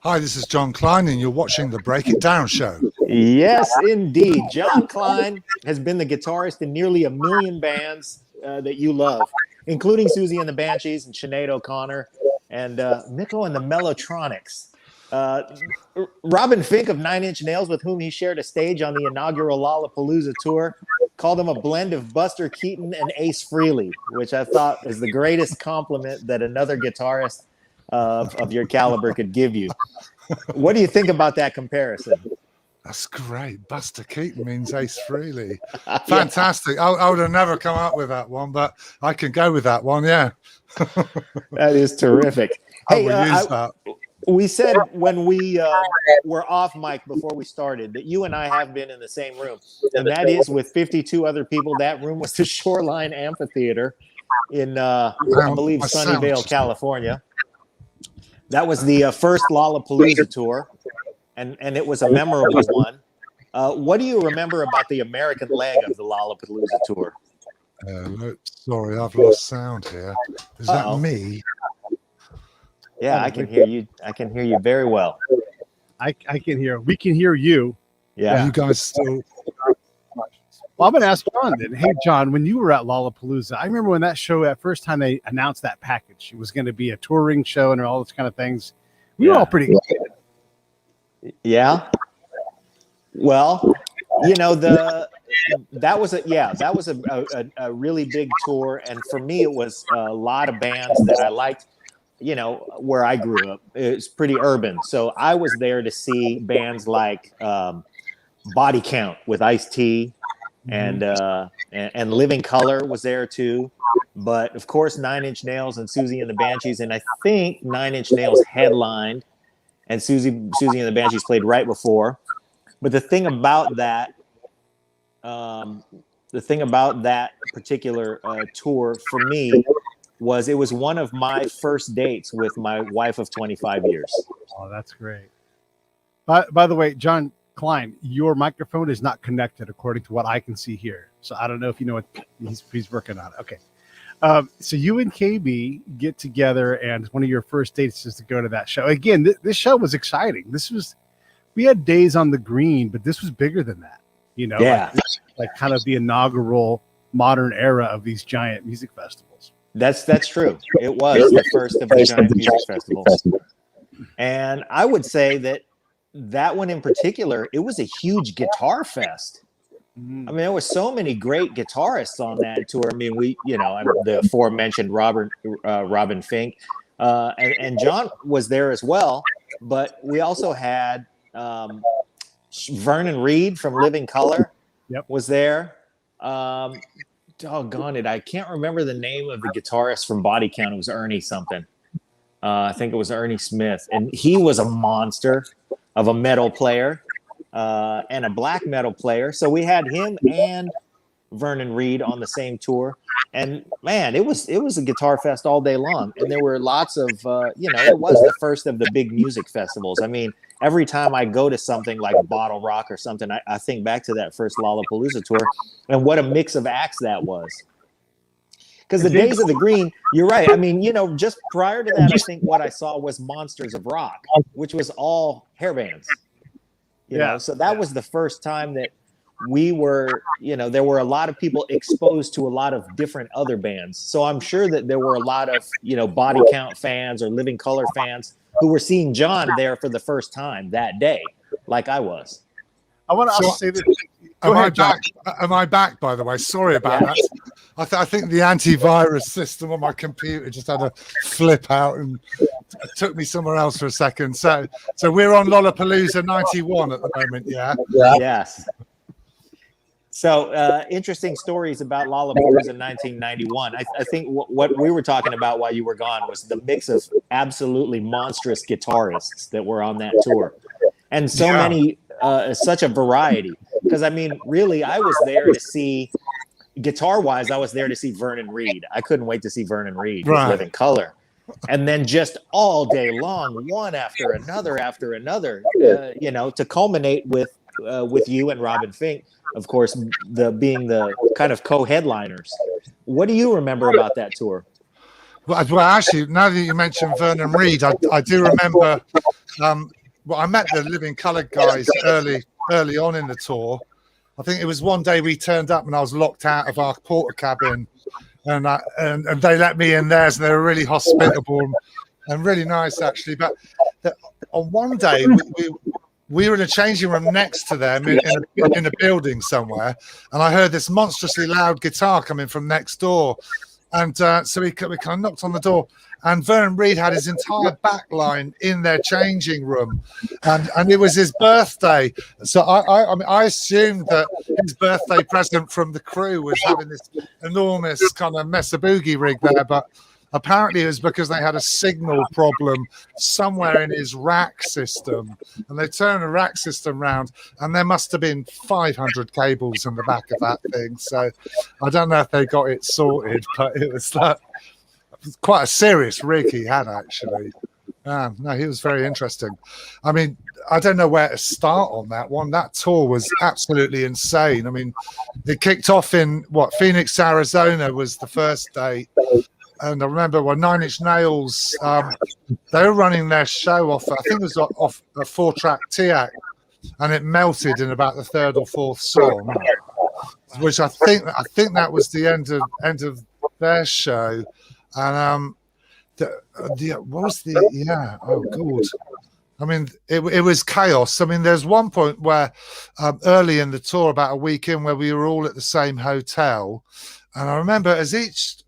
Hi, this is Jon Klein, and you're watching the Break It Down show. Yes, indeed. Jon Klein has been the guitarist in nearly 1 million bands that you love, including Siouxsie and the Banshees and Sinead O'Connor and Micko and the Mellotronics. Robin Fink of Nine Inch Nails, with whom he shared a stage on the inaugural Lollapalooza tour, called him a blend of Buster Keaton and Ace Frehley, which I thought is the greatest compliment that another guitarist of your caliber could give you. What do you think about that comparison? That's great. Buster Keaton means Ace Frehley. Fantastic. Yeah. I would have never come up with that one, but I can go with that one, yeah. That is terrific. Hey, use that. We said when we were off mic before we started that you and I have been in the same room, and that is with 52 other people. That room was the Shoreline Amphitheater in, I believe, Sunnyvale, California. That was the first Lollapalooza tour, and it was a memorable one. What do you remember about the American leg of the Lollapalooza tour? Sorry, I've lost sound here. Is that me? Yeah, I can hear you. I can hear you very well. I can hear. We can hear you. Yeah. You guys still... Well, I'm going to ask Jon then. Hey, Jon, when you were at Lollapalooza, I remember when that show, at first time they announced that package, it was going to be a touring show and all those kind of things. We were all pretty excited. Yeah. Well, you know, that was a really big tour, and for me, it was a lot of bands that I liked. You know, where I grew up, it's pretty urban, so I was there to see bands like Body Count with Ice-T. And Living Colour was there too, but of course Nine Inch Nails and Siouxsie and the Banshees, and I think Nine Inch Nails headlined, and Siouxsie and the Banshees played right before. But the thing about that particular tour for me was it was one of my first dates with my wife of 25 years. Oh, that's great. By the way, Jon Klein, your microphone is not connected according to what I can see here. So I don't know if you know what he's working on. Okay. So you and KB get together, and one of your first dates is to go to that show. Again, this show was exciting. We had Days on the Green, but this was bigger than that. You know, yeah, like kind of the inaugural modern era of these giant music festivals. That's true. It was the first of the giant music festivals. And I would say that one in particular, it was a huge guitar fest. I mean, there were so many great guitarists on that tour. I mean, the aforementioned Robin Fink, and Jon was there as well. But we also had Vernon Reed from Living Colour was there. Doggone it, I can't remember the name of the guitarist from Body Count. It was Ernie something. I think it was Ernie Smith, and he was a monster of a metal player and a black metal player. So we had him and Vernon Reed on the same tour, and man, it was a guitar fest all day long. And there were lots of it was the first of the big music festivals. I mean, every time I go to something like Bottle Rock or something, I think back to that first Lollapalooza tour and what a mix of acts that was. Because the Days of the Green, you're right. I mean, just prior to that, I think what I saw was Monsters of Rock, which was all hair bands. You know, so that was the first time that we were, there were a lot of people exposed to a lot of different other bands. So I'm sure that there were a lot of, Body Count fans or Living Colour fans who were seeing Jon there for the first time that day, like I was. I want to also say this. Am I back, by the way? Sorry about that. I think the antivirus system on my computer just had a flip out and took me somewhere else for a second. So we're on Lollapalooza 91 at the moment, yeah? Yes. So interesting stories about Lollapalooza 1991. I think what we were talking about while you were gone was the mix of absolutely monstrous guitarists that were on that tour. And so many, such a variety. Because, I mean, really, I was there to see, guitar-wise, I was there to see Vernon Reed. I couldn't wait to see Vernon Reed with Living Colour. And then just all day long, one after another, to culminate with you and Robin Fink, of course, being the kind of co-headliners. What do you remember about that tour? Well, actually, now that you mentioned Vernon Reed, I do remember well, I met the Living Colour guys early on in the tour. I think it was one day we turned up and I was locked out of our porter cabin, and they let me in theirs, and they were really hospitable and really nice actually. But on one day we were in a changing room next to them in a building somewhere, and I heard this monstrously loud guitar coming from next door, and so we kind of knocked on the door. And Vernon Reed had his entire back line in their changing room, and it was his birthday. So I mean, I assumed that his birthday present from the crew was having this enormous kind of Mesa Boogie rig there, but apparently it was because they had a signal problem somewhere in his rack system, and they turned the rack system round, and there must have been 500 cables in the back of that thing. So I don't know if they got it sorted, but it was like quite a serious rig he had actually. No, he was very interesting. I mean, I don't know where to start on that one. That tour was absolutely insane. I mean, it kicked off in Phoenix, Arizona was the first date. And I remember when Nine Inch Nails, they were running their show off, I think it was off a 4-track TIAC, and it melted in about the third or fourth song, which I think that was the end of their show. And oh god, I mean it was chaos. I mean, there's one point where early in the tour, about a week in, where we were all at the same hotel, and I remember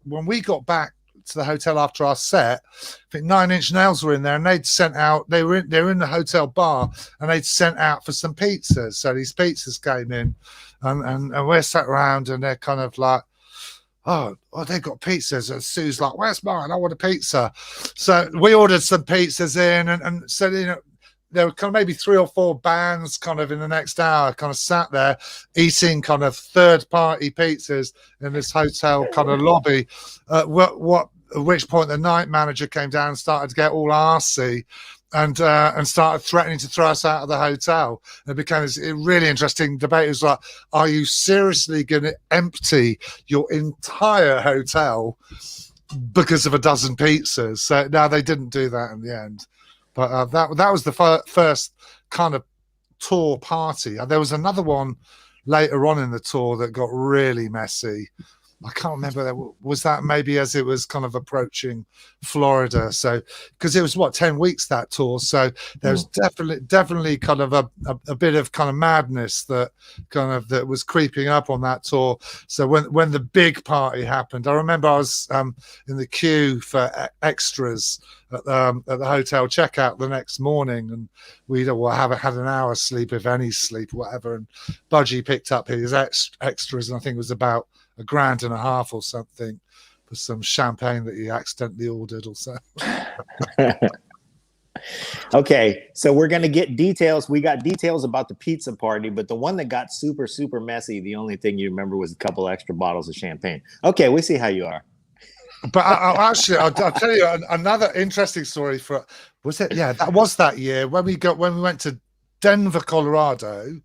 when we got back to the hotel after our set, I think Nine Inch Nails were in there, and they'd sent out, they were in the hotel bar, and they'd sent out for some pizzas. So these pizzas came in, and we're sat around, and they're kind of like, oh, they got pizzas. And Sue's like, where's mine? I want a pizza. So we ordered some pizzas in, and so, you know, there were kind of maybe 3 or 4 bands kind of in the next hour kind of sat there eating kind of third-party pizzas in this hotel kind of lobby. At which point the night manager came down and started to get all arsey and started threatening to throw us out of the hotel. And it became this really interesting debate. It was like, are you seriously going to empty your entire hotel because of a dozen pizzas? So no, they didn't do that in the end. But that was the first kind of tour party. There was another one later on in the tour that got really messy. I can't remember. Was that maybe as it was kind of approaching Florida? So because it was 10 weeks that tour, so there was definitely kind of a bit of kind of madness that was creeping up on that tour. So when the big party happened, I remember I was in the queue for extras at the hotel checkout the next morning, and we haven't had an hour's sleep, if any sleep, whatever. And Budgie picked up his extras, and I think it was about $1,500 or something for some champagne that he accidentally ordered or something. Okay, so we're going to get details. We got details about the pizza party, but the one that got super, super messy, the only thing you remember was a couple extra bottles of champagne. Okay, we see how you are. But I'll tell you another interesting story. That was that year when we went to Denver, Colorado.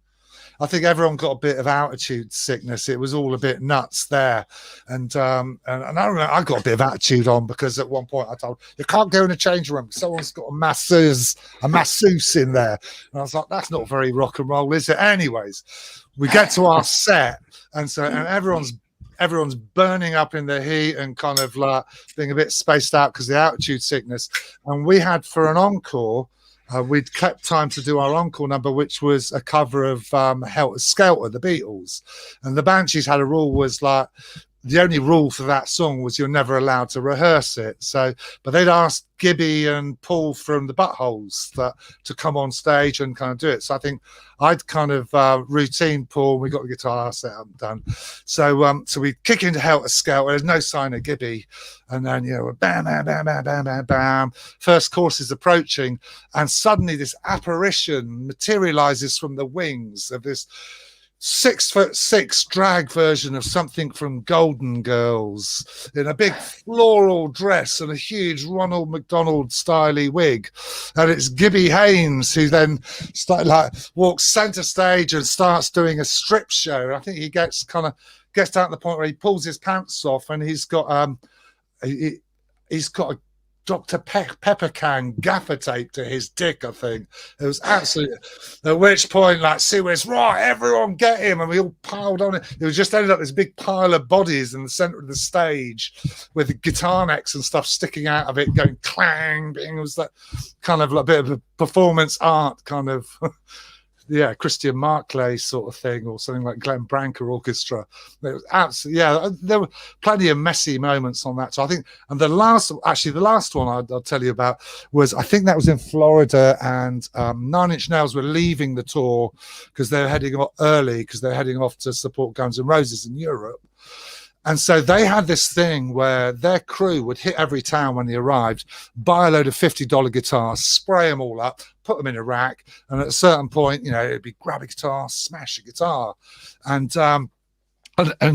I think everyone got a bit of altitude sickness. It was all a bit nuts there. And I remember I got a bit of attitude on because at one point I told, you can't go in a change room. Someone's got a masseuse in there. And I was like, that's not very rock and roll, is it? Anyways, we get to our set, and everyone's burning up in the heat and kind of like being a bit spaced out because of the altitude sickness. And we had, for an encore, we'd kept time to do our encore number, which was a cover of Helter Skelter, the Beatles. And the Banshees had a rule, was like, the only rule for that song was you're never allowed to rehearse it. So, but they'd asked Gibby and Paul from the Buttholes to come on stage and kind of do it. So I think I'd kind of routine Paul. We got the guitar set up and done. So we kick into Helter Skelter. There's no sign of Gibby, and then bam, bam, bam, bam, bam, bam, bam. First chorus is approaching, and suddenly this apparition materializes from the wings of this 6'6" drag version of something from Golden Girls in a big floral dress and a huge Ronald McDonald styley wig, and it's Gibby Haynes who then walks center stage and starts doing a strip show. I think he gets down to the point where he pulls his pants off, and he's got a Dr. Pepper can gaffer tape to his dick, I think. It was absolutely, at which point, like, Sue was, right, everyone get him. And we all piled on it. It was just ended up this big pile of bodies in the center of the stage with the guitar necks and stuff sticking out of it, going clang. It was like kind of like a bit of a performance art kind of, yeah, Christian Marclay sort of thing, or something like Glenn Branca Orchestra. It was absolutely, yeah, there were plenty of messy moments on that. So I think, and the last one I'll tell you about was, I think that was in Florida, and Nine Inch Nails were leaving the tour because they're heading off early, because they're heading off to support Guns N' Roses in Europe. And so they had this thing where their crew would hit every town when they arrived, buy a load of $50 guitars, spray them all up, put them in a rack. And at a certain point, you know, it'd be grab a guitar, smash a guitar. And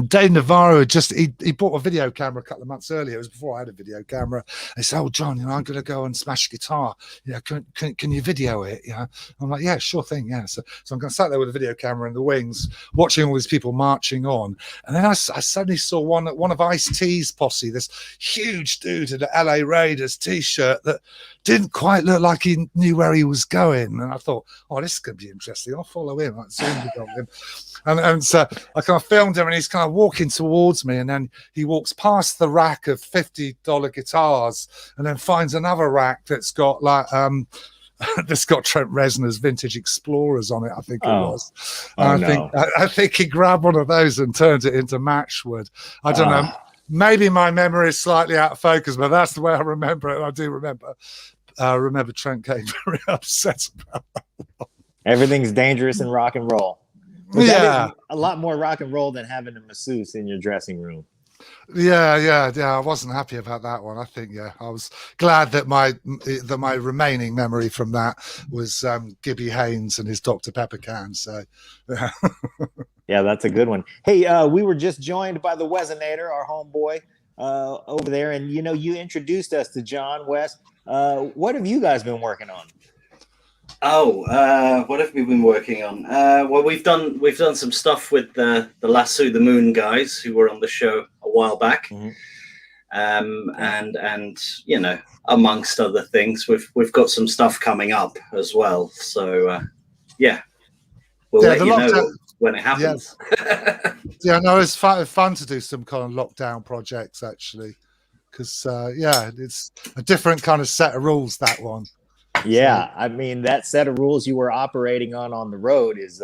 Dave Navarro had just, he bought a video camera a couple of months earlier. It was before I had a video camera. He said, oh, John, you know, I'm going to go and smash a guitar. You know, can you video it? You know, I'm like, yeah, sure thing. Yeah. So I'm going to sat there with a video camera in the wings, watching all these people marching on. And then I suddenly saw one of Ice-T's posse, this huge dude in an LA Raiders t-shirt that didn't quite look like he knew where he was going. And I thought, oh, this is going to be interesting. I'll follow him. I zoomed on him. And so I kind of filmed him, and he's kind of walking towards me, and then he walks past the rack of $50 guitars, and then finds another rack that's got like that's got Trent Reznor's Vintage Explorers on it, I think it was. I think he grabbed one of those and turned it into Matchwood. I don't know. Maybe my memory is slightly out of focus, but that's the way I remember it. I do remember Trent getting very upset about that. Everything's dangerous in rock and roll. But that is a lot more rock and roll than having a masseuse in your dressing room. Yeah. I wasn't happy about that one. I think, I was glad that my remaining memory from that was Gibby Haynes and his Dr. Pepper can. So, yeah. Yeah, that's a good one. Hey, we were just joined by the Wesinator, our homeboy over there, and you introduced us to John, Wes. What have you guys been working on? What have we been working on? Well, we've done some stuff with the Lasso the Moon guys who were on the show a while back, and amongst other things, we've got some stuff coming up as well. So we'll let you know when it happens. No, it's fun to do some kind of lockdown projects actually, because it's a different kind of set of rules, that one. Yeah, I mean, that set of rules you were operating on the road is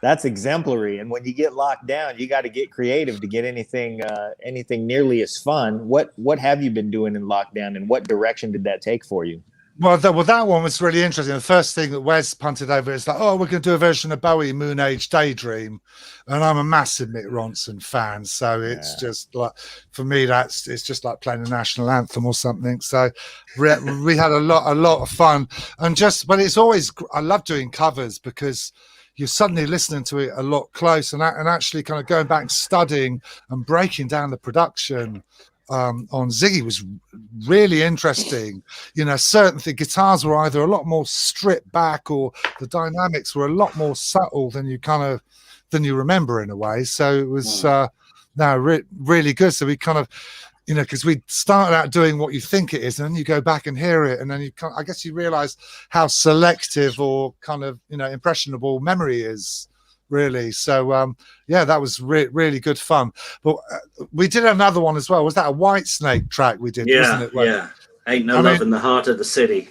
that's exemplary. And when you get locked down, you got to get creative to get anything nearly as fun. What have you been doing in lockdown, and what direction did that take for you? Well, that one was really interesting. The first thing that Wes punted over is like, oh, we're going to do a version of Bowie, Moon Age Daydream. And I'm a massive Mick Ronson fan. So it's just like, for me, it's just like playing the national anthem or something. So we had a lot of fun. And but it's always, I love doing covers because you're suddenly listening to it a lot close and actually kind of going back and studying and breaking down the production on Ziggy was really interesting. Certain guitars were either a lot more stripped back, or the dynamics were a lot more subtle than you remember in a way. So it was really good. So we kind of, because we started out doing what you think it is, and then you go back and hear it, and then I guess you realize how selective or kind of impressionable memory is. Really. So, that was really good fun. But we did another one as well. Was that a Whitesnake track we did? Yeah, wasn't it? Ain't No Love in the Heart of the City.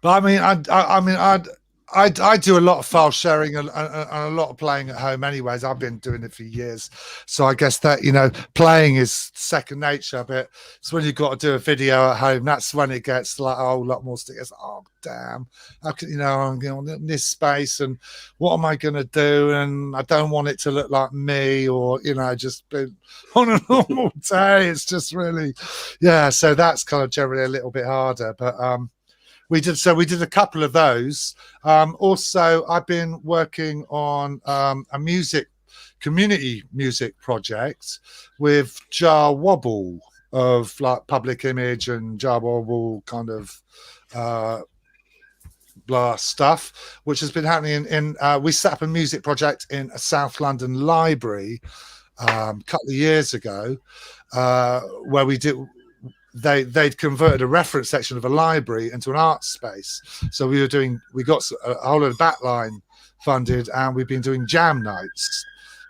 But I do a lot of file sharing and a lot of playing at home anyways. I've been doing it for years. So I guess that, playing is second nature. But it's when you've got to do a video at home, that's when it gets like a whole lot more stickers. Oh, damn. How can, I'm in this space, and what am I going to do? And I don't want it to look like me, or, just been on a normal day. It's just really, so that's kind of generally a little bit harder. But, we did a couple of those. Also, I've been working on a community music project with Jar Wobble of like Public Image and Jar Wobble kind of blah stuff, which has been happening in we set up a music project in a South London library a couple of years ago, where we did. they'd converted a reference section of a library into an art space. So we got a whole lot of backline funded, and we've been doing jam nights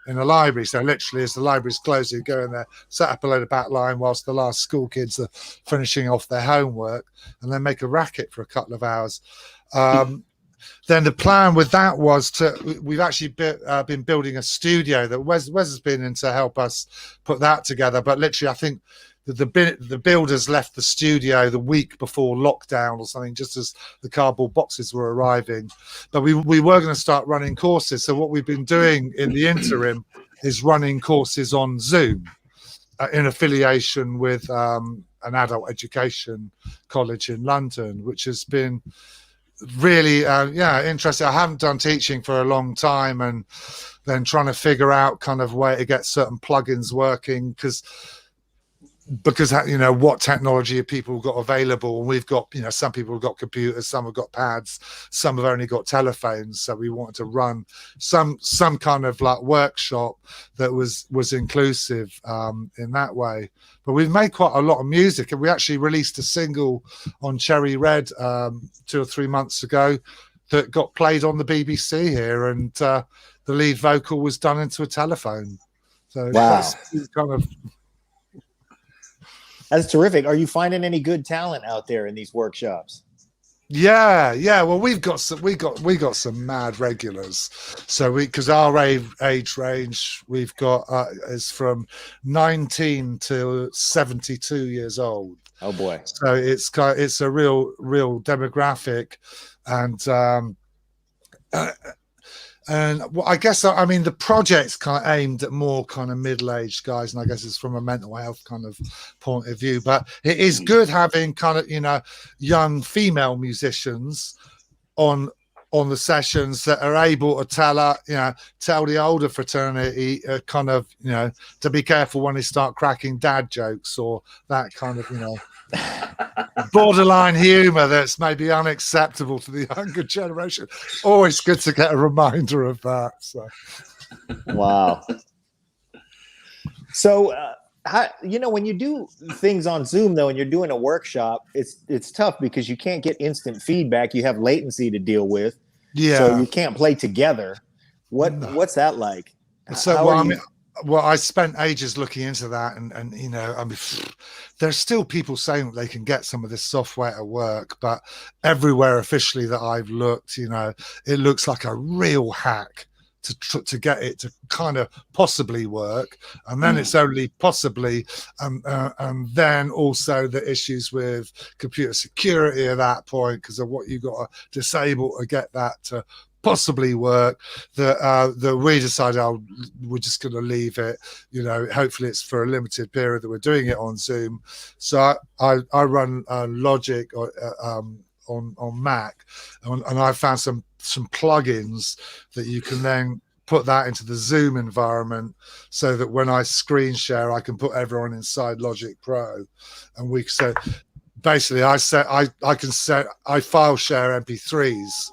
in the library. So literally, as the library's closed, you go in there, set up a load of backline whilst the last school kids are finishing off their homework, and then make a racket for a couple of hours. Then the plan with that was we've actually been building a studio that Wes has been in to help us put that together. But literally, I think the builders left the studio the week before lockdown or something, just as the cardboard boxes were arriving. But we were going to start running courses. So what we've been doing in the interim is running courses on Zoom in affiliation with an adult education college in London, which has been really interesting. I haven't done teaching for a long time, and then trying to figure out kind of way to get certain plugins working, because what technology have people got available. We've got some people have got computers, some have got pads, some have only got telephones. So we wanted to run some kind of like workshop that was inclusive in that way. But we've made quite a lot of music, and we actually released a single on Cherry Red 2 or 3 months ago that got played on the BBC here, and the lead vocal was done into a telephone. So wow, that's kind of. That's terrific. Are you finding any good talent out there in these workshops? Yeah. Well, we got some mad regulars. So because our age range we've got is from 19 to 72 years old. Oh boy! So it's a real demographic, and I guess, I mean, the project's kind of aimed at more kind of middle-aged guys, and I guess it's from a mental health kind of point of view. But it is good having kind of, young female musicians on the sessions that are able to tell the older fraternity kind of, to be careful when they start cracking dad jokes or that kind of, borderline humor that's maybe unacceptable to the younger generation. Always good to get a reminder of that. So wow. So when you do things on Zoom though, and you're doing a workshop, it's tough because you can't get instant feedback. You have latency to deal with. So you can't play together. What's that like? I spent ages looking into that, and I mean, there's still people saying that they can get some of this software to work, but everywhere officially that I've looked, it looks like a real hack to get it to kind of possibly work, and then it's only possibly, and then also the issues with computer security at that point because of what you got to disable to get that to possibly work, that we decided we're just going to leave it. Hopefully it's for a limited period that we're doing it on Zoom. So I run Logic on Mac, and I found some plugins that you can then put that into the Zoom environment, so that when I screen share, I can put everyone inside Logic Pro, and so basically I file share MP3s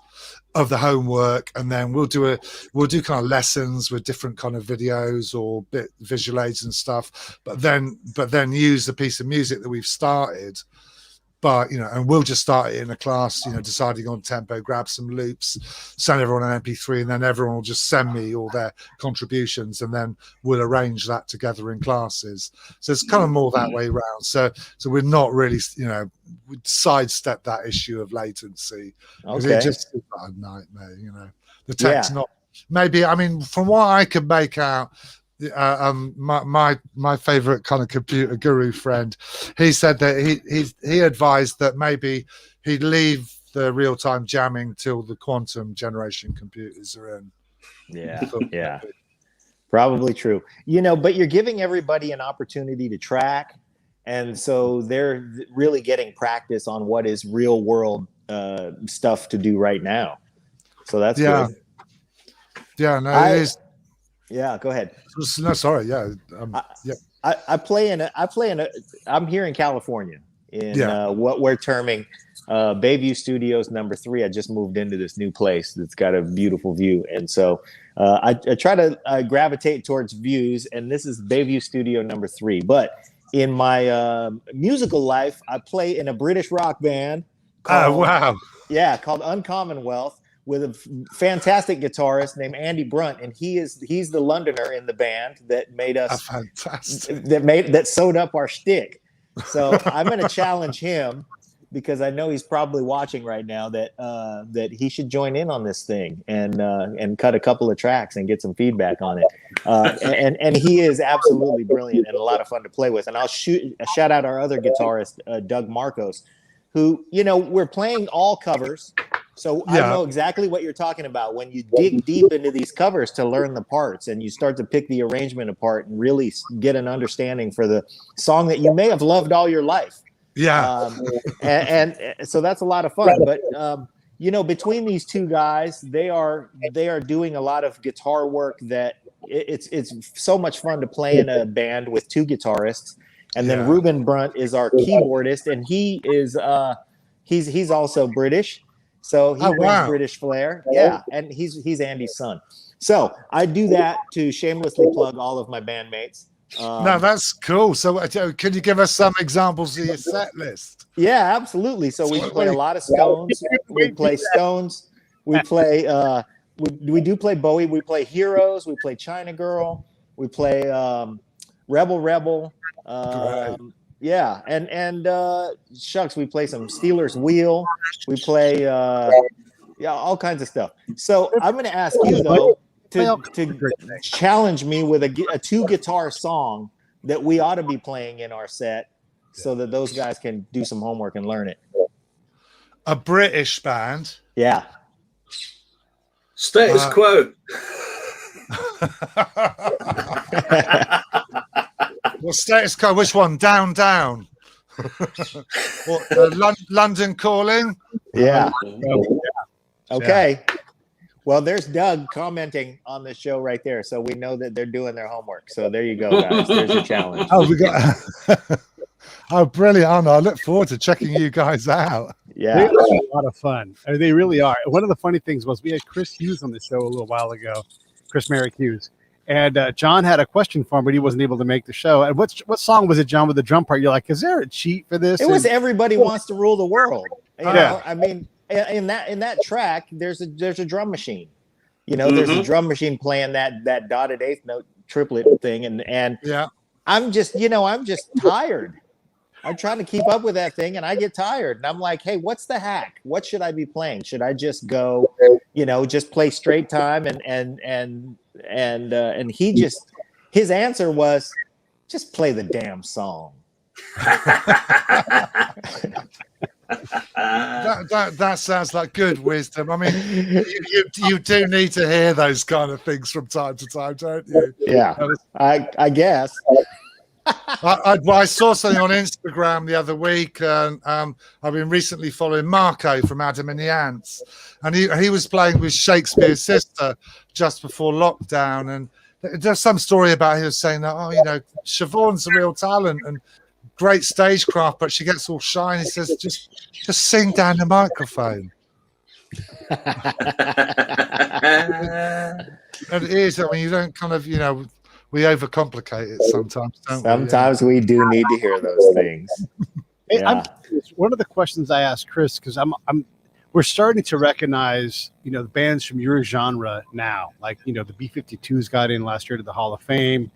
of the homework, and then we'll do kind of lessons with different kind of videos or bit visual aids and stuff, but then use the piece of music that we've started. But and we'll just start it in a class, deciding on tempo, grab some loops, send everyone an MP3, and then everyone will just send me all their contributions, and then we'll arrange that together in classes. So it's kind of more that way around. So we're not really, we sidestep that issue of latency, because it just is a nightmare. The tech's not. Maybe, I mean, from what I can make out. My favorite kind of computer guru friend, he said that he advised that maybe he'd leave the real-time jamming till the quantum generation computers are in. Yeah Probably true. But you're giving everybody an opportunity to track, and so they're really getting practice on what is real world stuff to do right now. So that's good. It is. Yeah, go ahead. No, sorry. Yeah. I play in I'm here in California in what we're terming Bayview Studios number 3. I just moved into this new place that's got a beautiful view. And so I try to gravitate towards views, and this is Bayview Studio number 3. But in my musical life, I play in a British rock band. Oh, wow. Yeah, called Uncommonwealth, with a fantastic guitarist named Andy Brunt, and he's the Londoner in the band that made us fantastic. that sewed up our shtick. So I'm going to challenge him, because I know he's probably watching right now, that he should join in on this thing and cut a couple of tracks and get some feedback on it. And he is absolutely brilliant and a lot of fun to play with. And I'll shout out our other guitarist, Doug Marcos, who, we're playing all covers. So I know exactly what you're talking about when you dig deep into these covers to learn the parts, and you start to pick the arrangement apart and really get an understanding for the song that you may have loved all your life. Yeah. And so that's a lot of fun. But, between these two guys, they are doing a lot of guitar work that it's so much fun to play in a band with two guitarists. And then Ruben Brunt is our keyboardist, and he is he's also British. So he brings British flair. Yeah. And he's Andy's son. So I do that to shamelessly plug all of my bandmates. No, that's cool. So can you give us some examples of your set list? Yeah, absolutely. So we play a lot of Stones. We play Stones. We play we do play Bowie. We play Heroes. We play China Girl. We play Rebel Rebel. Yeah, and shucks, we play some Steelers Wheel. We play all kinds of stuff. So I'm going to ask you though to challenge me with a two guitar song that we ought to be playing in our set, so that those guys can do some homework and learn it. A British band. Yeah. Status Quo. Well, Status Quo, which one? Down, Down. London Calling? Yeah. Okay. Well, there's Doug commenting on the show right there. So we know that they're doing their homework. So there you go, guys. There's your challenge. Oh, we got... Oh, brilliant. I look forward to checking you guys out. Yeah. They're a lot of fun. They really are. One of the funny things was we had Chris Hughes on the show a little while ago, Chris Merrick Hughes. And John had a question for him, but he wasn't able to make the show. And what song was it, John, with the drum part? You're like, is there a cheat for this? It was Everybody Wants to Rule the World. You know? I mean, in that track, there's a drum machine. There's a drum machine playing that dotted eighth note triplet thing, and I'm just tired. I'm trying to keep up with that thing, and I get tired. And I'm like, hey, what's the hack? What should I be playing? Should I just go, just play straight time? And his answer was, just play the damn song. That sounds like good wisdom. I mean, you do need to hear those kind of things from time to time, don't you? Yeah, I guess. I saw something on Instagram the other week, and I've been recently following Micko from Adam and the Ants, and he was playing with Shakespeare's sister just before lockdown, and there's some story about he was saying that Siobhan's a real talent and great stagecraft, but she gets all shy. He says, just sing down the microphone. And it is. I mean, you don't kind of we overcomplicate it sometimes, don't we? Sometimes we do need to hear those things. Hey, one of the questions I asked Chris, because we're starting to recognize, the bands from your genre now, like, the B-52s got in last year to the Hall of Fame.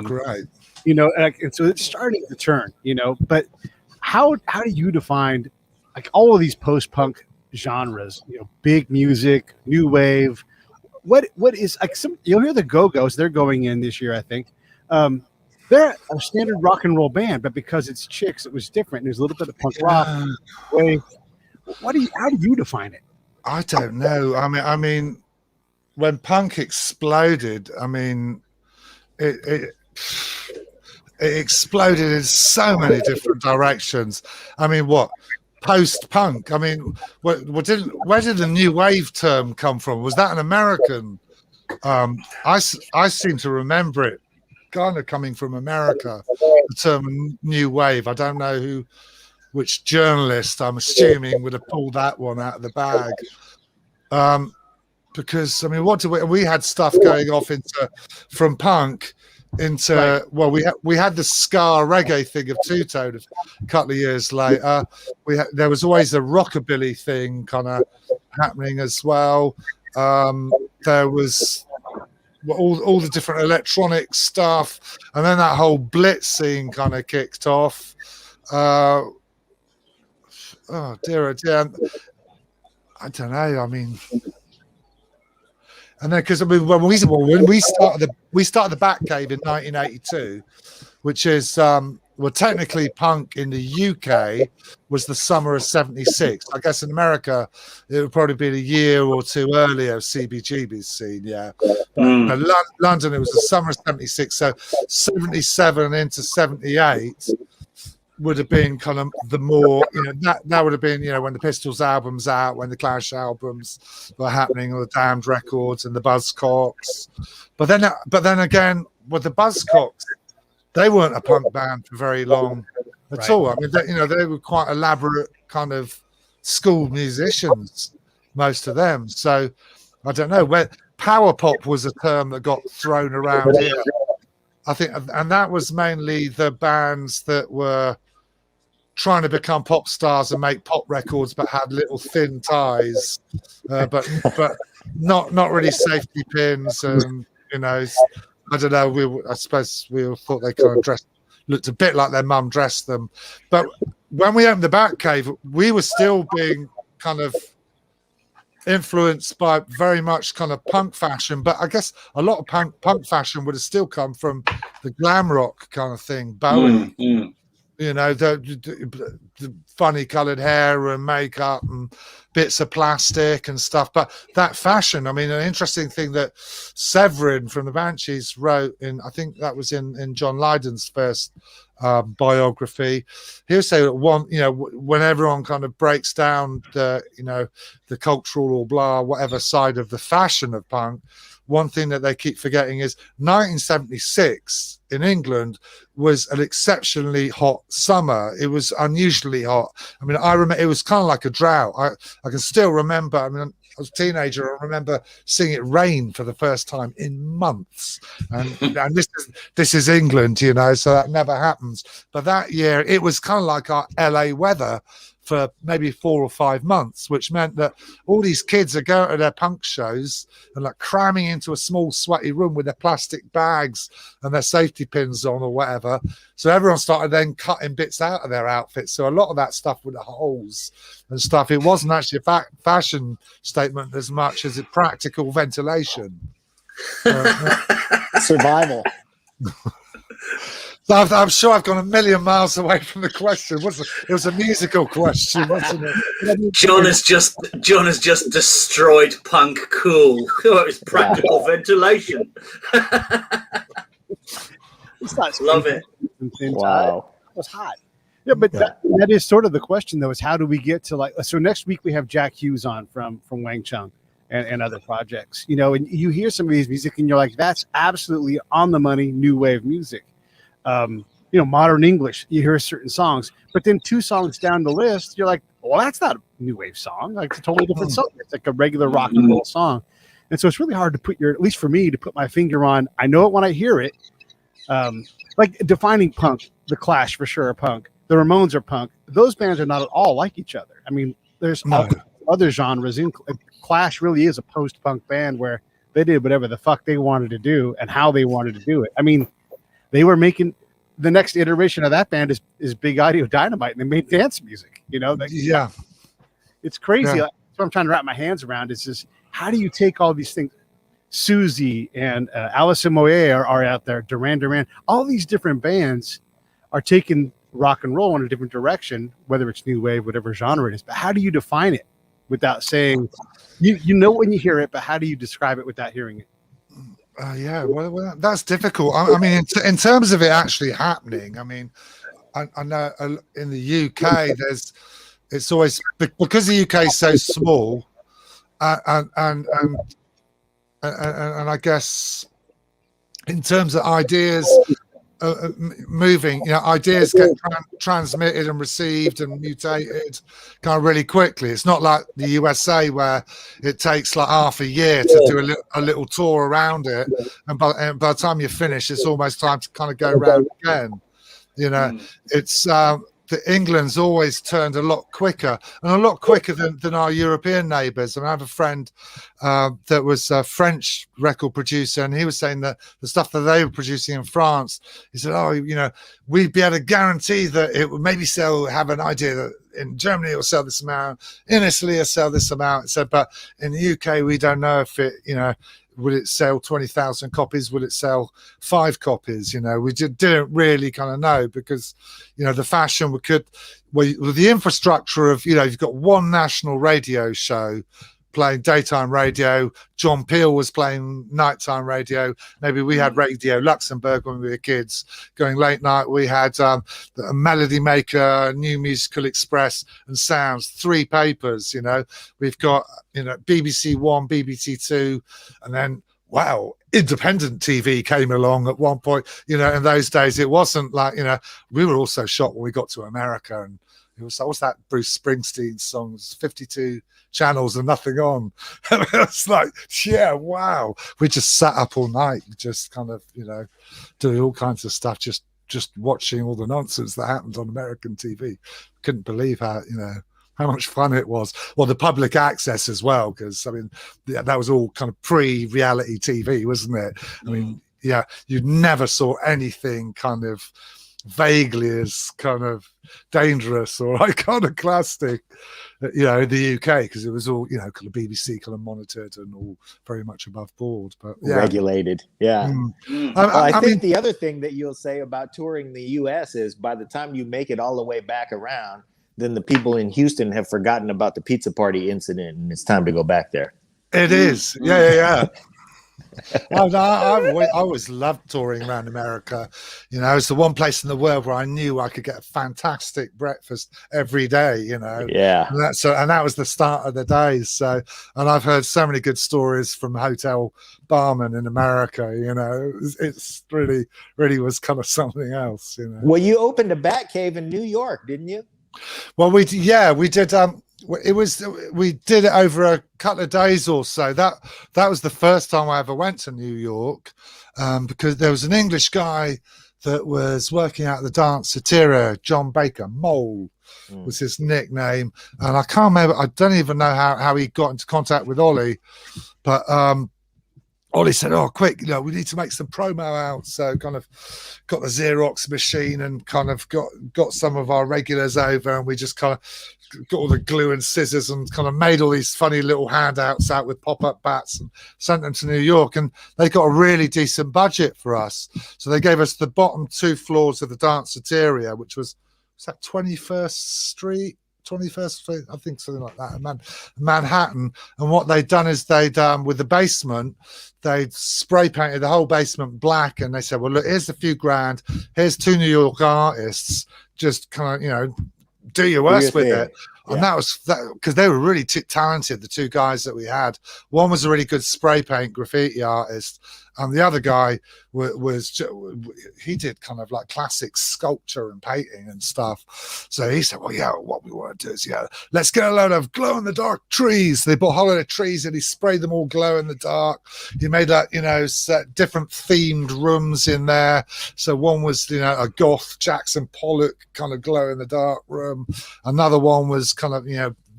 Great. And so it's starting to turn, but how do you define like all of these post-punk genres, big music, new wave? What is like you'll hear the Go-Go's, they're going in this year, I think. They're a standard rock and roll band, but because it's chicks, it was different. There's a little bit of punk rock wave. How do you define it? I don't know. I mean, when punk exploded, it exploded in so many different directions. I mean, what post-punk? I mean, where did the new wave term come from? Was that an American? I seem to remember it kind of coming from America. The term new wave. I don't know which journalist, I'm assuming, would have pulled that one out of the bag. Because I mean, we had stuff going off from punk into well, we had the ska reggae thing of Two Tone a couple of years later. There was always a rockabilly thing kind of happening as well. There was all the different electronic stuff, and then that whole blitz scene kind of kicked off. Oh dear, I don't know. I mean, and then because I mean, when we started the Back Cave in 1982, which is technically punk in the UK was the summer of '76. I guess in America it would probably be a year or two earlier. CBGB's scene, yeah. But London, it was the summer of '76. So '77 into '78 would have been kind of the more, that would have been, when the Pistols albums out, when the Clash albums were happening, or the Damned records and the Buzzcocks. But then again, with the Buzzcocks, they weren't a punk band for very long at all. I mean, they were quite elaborate kind of school musicians, most of them. So I don't know, where power pop was a term that got thrown around here, I think, and that was mainly the bands that were trying to become pop stars and make pop records, but had little thin ties, but not really safety pins, and I don't know. I suppose we all thought they kind of looked a bit like their mum dressed them. But when we opened the Back Cave, we were still being kind of influenced by very much kind of punk fashion. But I guess a lot of punk fashion would have still come from the glam rock kind of thing. Bowie, the funny coloured hair and makeup and bits of plastic and stuff. But that fashion, I mean, an interesting thing that Severin from the Banshees wrote I think that was in John Lydon's first biography. He would say that when everyone kind of breaks down the cultural or whatever side of the fashion of punk, one thing that they keep forgetting is 1976 in England was an exceptionally hot summer. It was unusually hot. I mean, I remember it was kind of like a drought. I can still remember. I mean, I was a teenager. I remember seeing it rain for the first time in months. And this is England, so that never happens. But that year, it was kind of like our LA weather for maybe 4 or 5 months, which meant that all these kids are going to their punk shows and like cramming into a small sweaty room with their plastic bags and their safety pins on or whatever. So everyone started then cutting bits out of their outfits. So a lot of that stuff with the holes and stuff, it wasn't actually a fashion statement as much as a practical ventilation. Survival. So I'm sure I've gone a million miles away from the question. It was a musical question, wasn't it? Jon has just destroyed punk cool. Oh, it's practical ventilation. Love it. Wow. It was hot. Yeah, but that is sort of the question, though, is how do we get to so next week we have Jack Hughes on from Wang Chung and other projects, and you hear some of these music and you're like, that's absolutely on the money new wave music. Modern English, you hear certain songs, but then 2 songs down the list, you're like, well, that's not a new wave song. Like, it's a totally different song. It's like a regular rock and roll song. And so it's really hard to at least for me, to put my finger on. I know it when I hear it. Like defining punk, the Clash for sure are punk. The Ramones are punk. Those bands are not at all like each other. I mean, there's other genres. Clash really is a post-punk band where they did whatever the fuck they wanted to do and how they wanted to do it. I mean, they were making the next iteration of that band is Big Audio Dynamite, and they made dance music. It's crazy. Yeah. That's what I'm trying to wrap my hands around. Is just how do you take all these things? Siouxsie and Alison Moyet are out there. Duran, all these different bands are taking rock and roll in a different direction, whether it's new wave, whatever genre it is. But how do you define it without saying when you hear it? But how do you describe it without hearing it? Well, that's difficult. I mean, in terms of it actually happening, I mean, I know in the UK, it's always because the UK is so small, and I guess in terms of ideas moving. Ideas get transmitted and received and mutated kind of really quickly. It's not like the USA where it takes like half a year to do a little tour around it, and by the time you finish, it's almost time to kind of go around again. It's England's always turned a lot quicker, and a lot quicker than our European neighbours. I have a friend that was a French record producer, and he was saying that the stuff that they were producing in France, he said, we'd be able to guarantee that it would maybe have an idea that in Germany it'll sell this amount, in Italy it'll sell this amount. So, but in the UK, we don't know if it, will it sell 20,000 copies? Will it sell 5 copies? We didn't really kind of know, because, the fashion the infrastructure of, you've got one national radio show playing daytime radio. John Peel was playing nighttime radio. Maybe we had Radio Luxembourg when we were kids going late night. We had a Melody Maker, New Musical Express, and Sounds, 3 papers. We've got BBC One, BBC Two, and then independent TV came along at one point. In those days it wasn't like, we were also shocked when we got to America, and it was like, what's that Bruce Springsteen song? 52 channels and nothing on. And it's like, yeah, wow. We just sat up all night, just kind of, doing all kinds of stuff, just watching all the nonsense that happened on American TV. Couldn't believe how much fun it was. Well, the public access as well, because that was all kind of pre-reality TV, wasn't it? You never saw anything kind of vaguely as kind of dangerous or iconoclastic, in the UK, because it was all, kind of BBC kind of monitored and all very much above board, but regulated. Yeah. I think the other thing that you'll say about touring the US is, by the time you make it all the way back around, then the people in Houston have forgotten about the pizza party incident, and it's time to go back there. It is. Yeah. I always loved touring around America. It's the one place in the world where I knew I could get a fantastic breakfast every day. Yeah. And that was the start of the days. So, and I've heard so many good stories from hotel barmen in America. It's really, really was kind of something else. Well, you opened a Bat Cave in New York, didn't you? Well, we did. We did it over a couple of days or so. That was the first time I ever went to New York, because there was an English guy that was working out the dance Satira, John Baker, Mole was his nickname, and I can't remember. I don't even know how he got into contact with Ollie, but Ollie said, quick, we need to make some promo out. So kind of got the Xerox machine and kind of got some of our regulars over, and we just kind of got all the glue and scissors and kind of made all these funny little handouts out with pop-up bats and sent them to New York. And they got a really decent budget for us. So they gave us the bottom 2 floors of the Danceteria, which was that 21st Street? I think something like that, Manhattan. And what they'd done is they'd with the basement, they'd spray painted the whole basement black, and they said, well, look, here's a few grand, here's 2 New York artists, just kind of do your worst with it. And that was because they were really talented, the 2 guys that we had. One was a really good spray paint graffiti artist, and the other guy he did kind of like classic sculpture and painting and stuff. So he said, well, what we want to do is, let's get a load of glow in the dark trees. They bought a whole lot of trees and he sprayed them all glow in the dark. He made different themed rooms in there. So one was, a goth Jackson Pollock kind of glow in the dark room. Another one was kind of,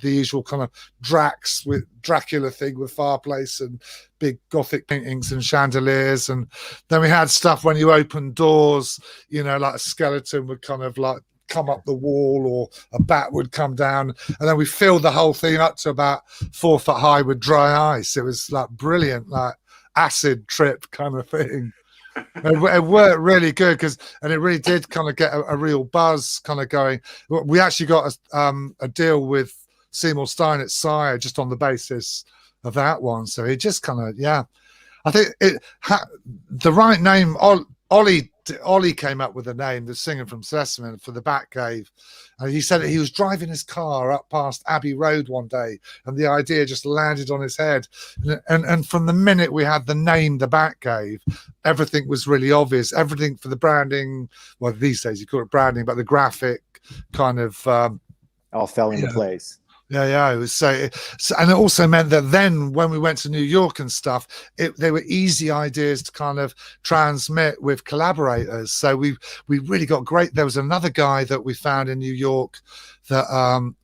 the usual kind of Drax with Dracula thing with fireplace and big gothic paintings and chandeliers. And then we had stuff when you open doors, like a skeleton would kind of like come up the wall, or a bat would come down, and then we filled the whole thing up to about 4 foot high with dry ice. It was like brilliant, like acid trip kind of thing. It worked really good and it really did kind of get a real buzz kind of going. We actually got a deal with Seymour Stein at Sire just on the basis of that one. So it just kind of, I think the right name, Ollie Ollie came up with the name, the singer from Specimen, for the Batcave. And he said that he was driving his car up past Abbey Road one day, and the idea just landed on his head. And from the minute we had the name, the Batcave, everything was really obvious. Everything for the branding, well, these days you call it branding, but the graphic kind of all fell into place. Yeah, it was so, and it also meant that then when we went to New York and stuff, they were easy ideas to kind of transmit with collaborators. So we really got great. There was another guy that we found in New York that,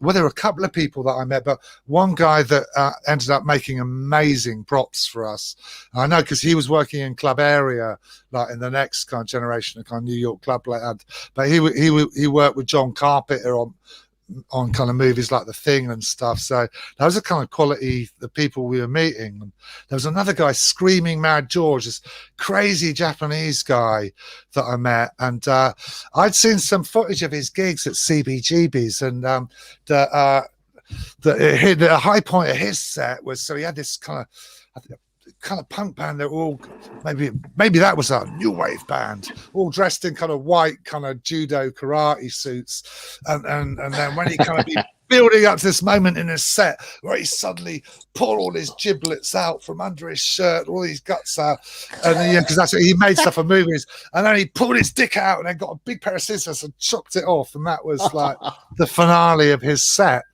well, there were a couple of people that I met, but one guy that ended up making amazing props for us. I know because he was working in club area, like in the next kind of generation of kind of New York club lad. But he worked with John Carpenter on kind of movies like The Thing and stuff. So that was the kind of quality, the people we were meeting. And there was another guy, Screaming Mad George, this crazy Japanese guy that I met. And I'd seen some footage of his gigs at CBGB's, and the high point of his set was, so he had this kind of punk band. They're all maybe that was a new wave band, all dressed in kind of white kind of judo karate suits, and then when he kind of be building up to this moment in his set where he suddenly pulled all his giblets out from under his shirt, all his guts out, and because that's what he made stuff for movies, and then he pulled his dick out and then got a big pair of scissors and chopped it off, and that was like the finale of his set.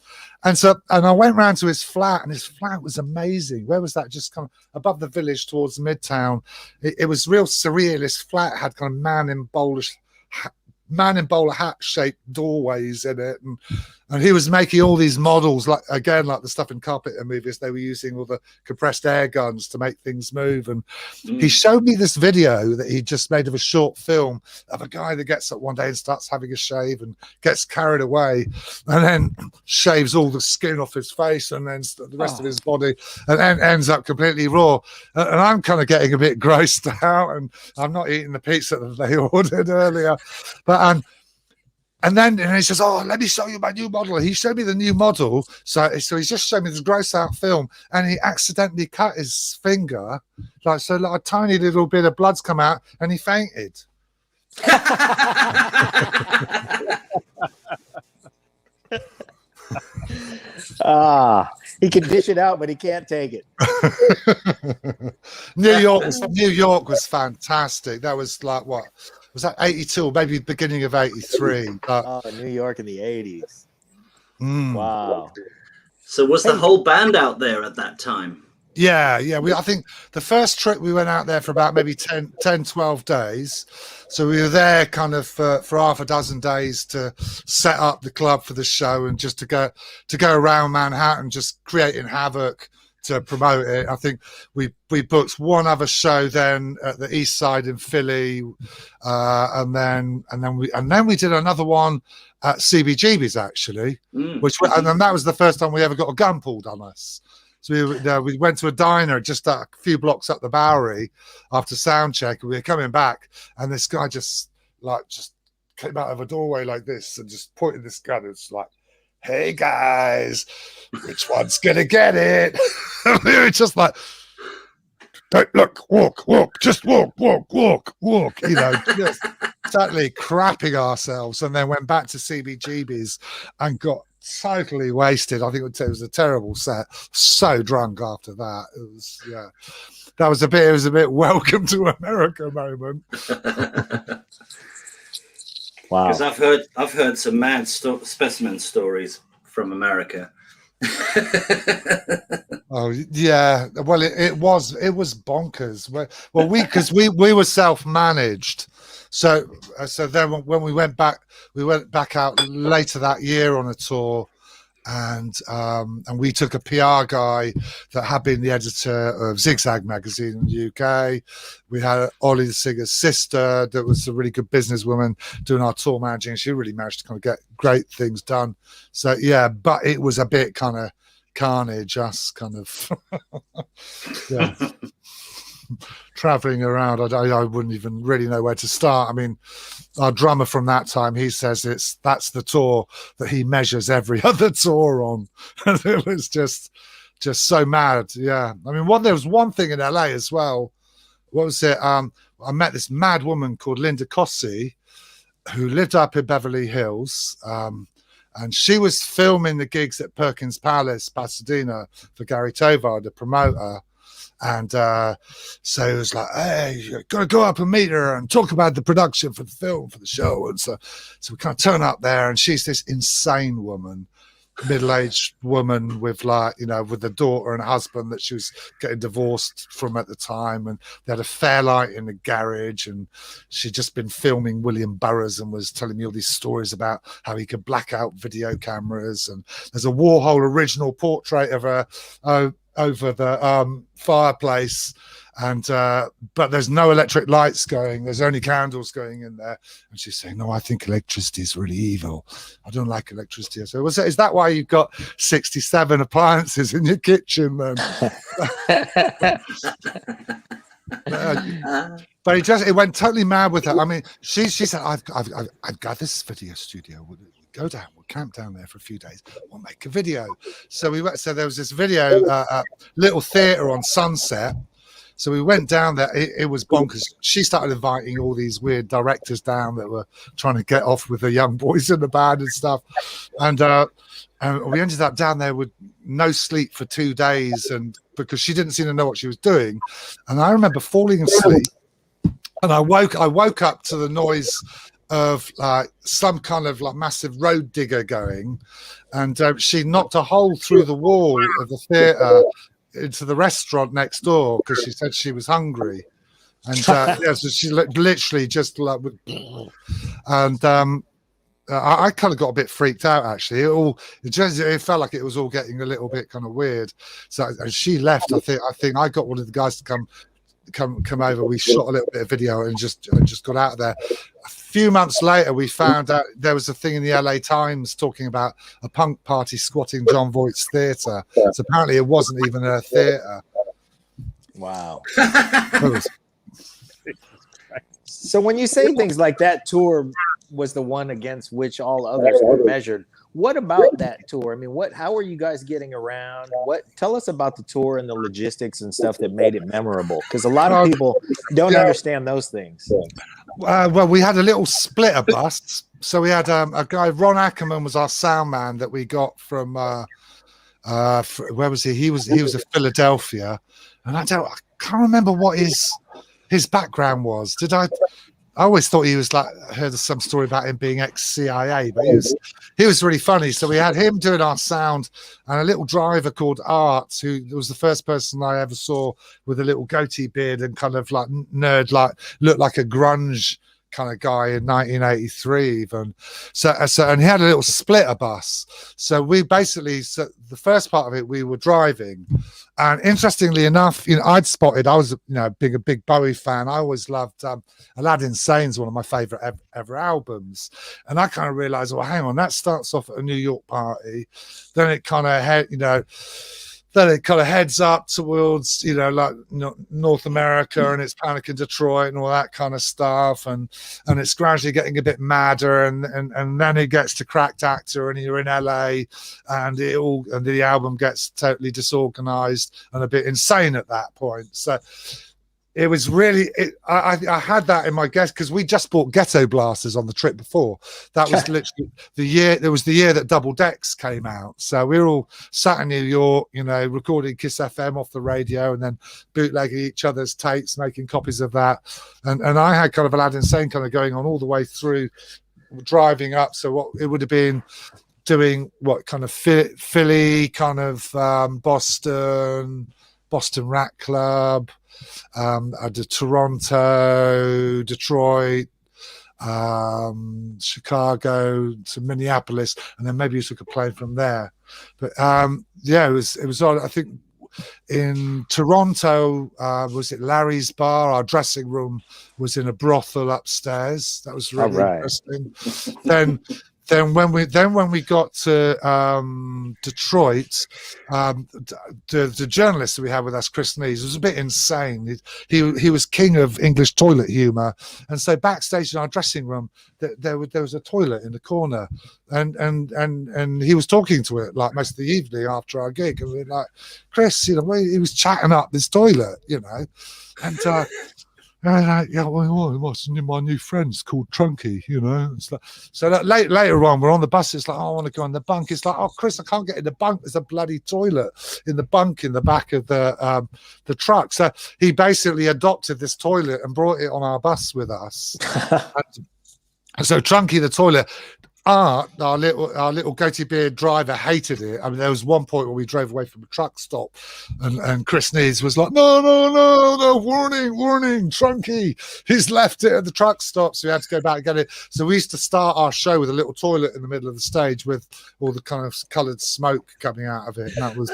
And I went round to his flat, and his flat was amazing. Where was that? Just kind of above the village towards Midtown. It was real surreal. His flat had kind of man in bowler hat shaped doorways in it, and he was making all these models, like the stuff in Carpenter movies. They were using all the compressed air guns to make things move, and he showed me this video that he just made of a short film of a guy that gets up one day and starts having a shave and gets carried away, and then shaves all the skin off his face and then the rest of his body, and then ends up completely raw. And I'm kind of getting a bit grossed out, and I'm not eating the pizza that they ordered earlier, but and then he says, "Oh, let me show you my new model." He showed me the new model. So he's just showed me this gross out film, and he accidentally cut his finger, like a tiny little bit of blood's come out, and he fainted. He can dish it out, but he can't take it. New York was fantastic. That was like what? Was that 82 or maybe beginning of 83? New York in the 80s. Wow. So was the whole band out there at that time? Yeah. I think the first trip we went out there for about maybe 10, 12 days. So we were there kind of for half a dozen days to set up the club for the show, and just to go around Manhattan, just creating havoc to promote it. I think we booked one other show then at the East Side in Philly, and then we did another one at CBGB's actually, and then that was the first time we ever got a gun pulled on us. So we went to a diner just a few blocks up the Bowery after sound check, and we were coming back, and this guy just came out of a doorway like this and just pointed this gun. It's like, "Hey guys, which one's gonna get it?" We were just like, "Don't look, walk, just walk. You know, just totally crapping ourselves, and then went back to CBGB's and got totally wasted. I think it was a terrible set. So drunk after that. It was it was a bit welcome to America moment. Wow. Because I've heard some mad Specimen stories from America. Oh yeah, well it was bonkers. Well, because we were self-managed, so then when we went back out later that year on a tour, and we took a PR guy that had been the editor of Zigzag magazine in the UK. We had Ollie the singer's sister that was a really good businesswoman doing our tour managing. She really managed to kind of get great things done. So yeah, but it was a bit kind of carnage, us kind of traveling around. I wouldn't even really know where to start. I mean, our drummer from that time, he says that's the tour that he measures every other tour on. It was just so mad. Yeah, I mean, there was one thing in LA as well. What was it? I met this mad woman called Linda Cossey, who lived up in Beverly Hills. And she was filming the gigs at Perkins Palace, Pasadena, for Gary Tovar, the promoter. And so it was like, hey, you've got to go up and meet her and talk about the production for the film, for the show. And so we kind of turn up there, and she's this insane woman, middle-aged woman with with a daughter and a husband that she was getting divorced from at the time, and they had a Fairlight in the garage, and she'd just been filming William Burroughs and was telling me all these stories about how he could black out video cameras. And there's a Warhol original portrait of her over the fireplace, and but there's no electric lights going, there's only candles going in there. And she's saying, no, I think electricity is really evil, I don't like electricity. So is that why you've got 67 appliances in your kitchen then? But it went totally mad with her. I mean, she said, I've got this video studio, we'll go down, we'll camp down there for a few days, we'll make a video. So we went, so there was this video, little theater on Sunset. So we went down there. It was bonkers. She started inviting all these weird directors down that were trying to get off with the young boys in the band and stuff. And we ended up down there with no sleep for 2 days, and because she didn't seem to know what she was doing. And I remember falling asleep, and I woke up to the noise of some kind of like massive road digger going, and she knocked a hole through the wall of the theater into the restaurant next door because she said she was hungry. And so she literally just like, and I kind of got a bit freaked out actually. It felt like it was all getting a little bit kind of weird. So as she left, I think I got one of the guys to come over. We shot a little bit of video and just got out of there. A few months later, we found out there was a thing in the LA Times talking about a punk party squatting John Voight's theater. So apparently it wasn't even a theater. Wow. So when you say things like that tour was the one against which all others were measured, what about that tour? I mean, how are you guys getting around? Tell us about the tour and the logistics and stuff that made it memorable, because a lot of people don't understand those things. Well, we had a little splitter bus. So we had a guy, Ron Ackerman was our sound man that we got from where was he? He was a Philadelphia, and I can't remember what his background was. I always thought he was like, I heard some story about him being ex-CIA, but he was really funny. So we had him doing our sound, and a little driver called Art, who was the first person I ever saw with a little goatee beard and kind of like nerd, like looked like a grunge kind of guy in 1983 even. So and he had a little splitter bus. So we basically, the first part of it we were driving, and interestingly enough, I'd spotted, I was being a big Bowie fan, I always loved Aladdin Sane's one of my favorite ever albums, and I kind of realized, well, hang on, that starts off at a New York party, then it kind of heads up towards, North America, and it's Panic in Detroit and all that kind of stuff. And it's gradually getting a bit madder. And then it gets to Cracked Actor, and you're in LA, and the album gets totally disorganized and a bit insane at that point. So it was really, I had that in my guess because we just bought Ghetto Blasters on the trip before. That was literally the year that Double Decks came out. So we were all sat in New York, recording Kiss FM off the radio and then bootlegging each other's tapes, making copies of that. And I had kind of Aladdin Sane kind of going on all the way through, driving up. So what it would have been doing, what kind of Philly, kind of Boston Rat Club, Toronto, Detroit, Chicago to Minneapolis, and then maybe you took a plane from there. But it was odd. I think in Toronto, was it Larry's Bar? Our dressing room was in a brothel upstairs. That was really interesting. Then when we got to Detroit, the journalist that we had with us, Chris Nees, was a bit insane. He was king of English toilet humor, and so backstage in our dressing room, there was a toilet in the corner, and he was talking to it like most of the evening after our gig, and we were like, Chris, he was chatting up this toilet, and. And yeah, well, my new friend's called Trunky, you know. It's like, so that later on, we're on the bus. It's like, oh, I want to go in the bunk. It's like, oh, Chris, I can't get in the bunk. There's a bloody toilet in the bunk in the back of the truck. So he basically adopted this toilet and brought it on our bus with us. And so Trunky, the toilet, our little goatee beard driver hated it. I mean, there was one point where we drove away from a truck stop, and Chris Needs was like, no, warning, Trunky, he's left it at the truck stop, so we had to go back and get it. So we used to start our show with a little toilet in the middle of the stage with all the kind of coloured smoke coming out of it, and that was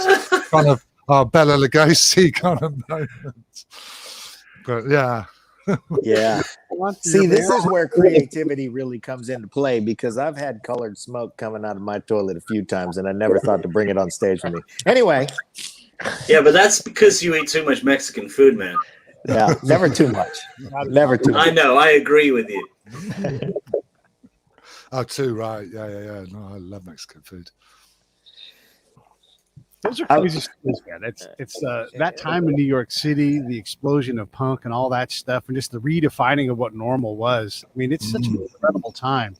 kind of our Bela Lugosi kind of moment. But yeah. Yeah. See, this is where creativity really comes into play, because I've had colored smoke coming out of my toilet a few times, and I never thought to bring it on stage with me. Anyway. Yeah, but that's because you eat too much Mexican food, man. Yeah, never too much. Never too much. I know. I agree with you. Oh, too right. Yeah. No, I love Mexican food. Those are crazy stories, man. It's that time in New York City, the explosion of punk and all that stuff, and just the redefining of what normal was. I mean, it's such an incredible time.